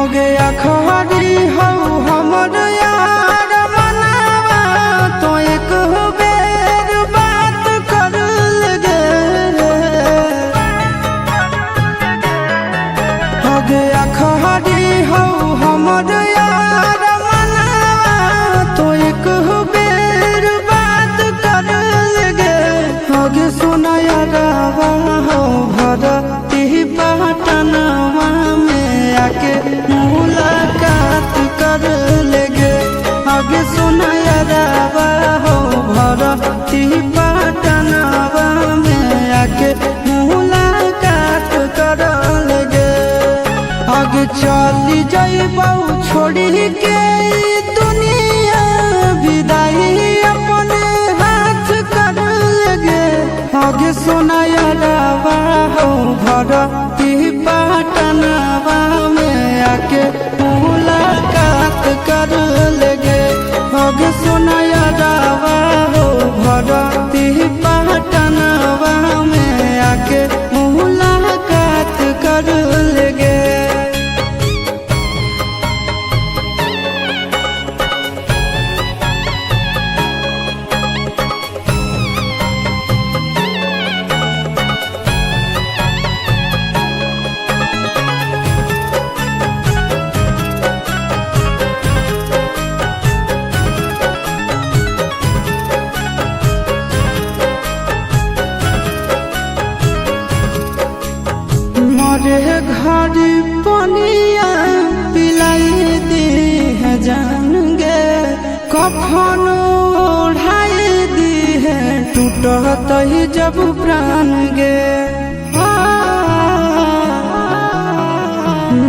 हो गया खहरी हो हमर यार मनावा तो एक बेर बात कर लगे। हो गया खहरी हो हमर यार मनावा तो एक बेर बात कर लगे। हो गे सोना यारावा हो भरती पटनवा में आके मुलाकात कर लेगे। आगे सुना यारावा हो भरती पटनवा में आके मुलाकात कर लेगे। आगे चली जाइबौ छोड़ी के दुनिया विदाई अपने हाथ कर लेगे। आगे सुना यारावा हो भरती पटनवा में आके मुलाकात कर लेगे। आगे सुना यारावा हो भरती पटनवा में आके मुलाकात कर लेगे। मरे घर पनिया पिलाई दी है जान गे। कफन ओढ़ाई दी है टूटत ही जब प्राण गे।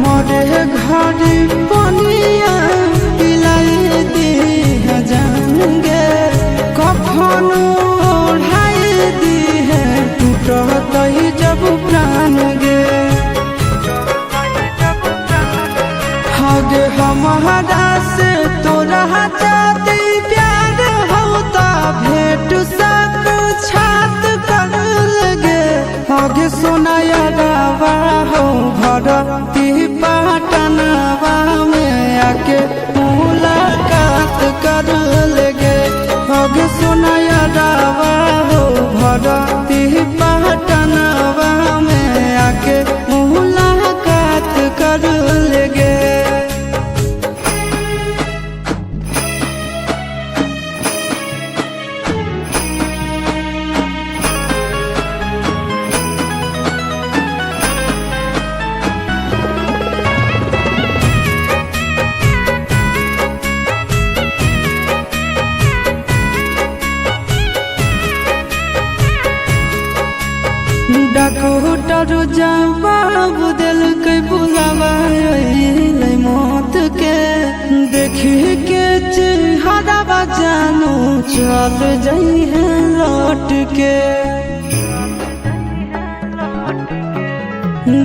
मरे घर पनिया पिलाई दी है जान गे। कफन ओढ़ाई दी है टूटत ही जब प्राण गे। आगे हमारा से तोरा जाती प्यार होता भेंट साक्षात कर लगे। आगे सोना यारावा हो भरती पटनवा में आके मुलाकात कर लेगे। आगे सोना यारावा हो भरती पटनवा में आके मुलाकात कर लेगे। डॉक्टर जवाब दिल के बुलावा मौत के। देखी के चेहरा जानू चल जाई है लौट के।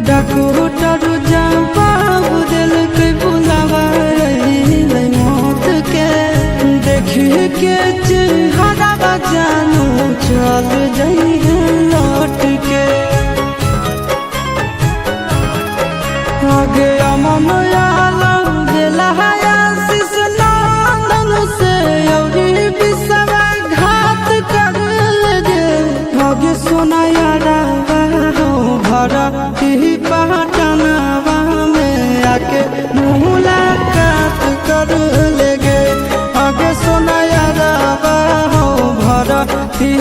डॉक्टर जवाब दिल के बुलावा मौत के। देखी के चेहरा जानू चल जाई है लौट के। आगे अमन आलम दिला आशीष नंदन से अभी विश्वासघात कर लगे। आगे सोना यारावा हो भरती पटनवा में आके मुलाकात कर लेगे। आगे सोना यारावा हो भरती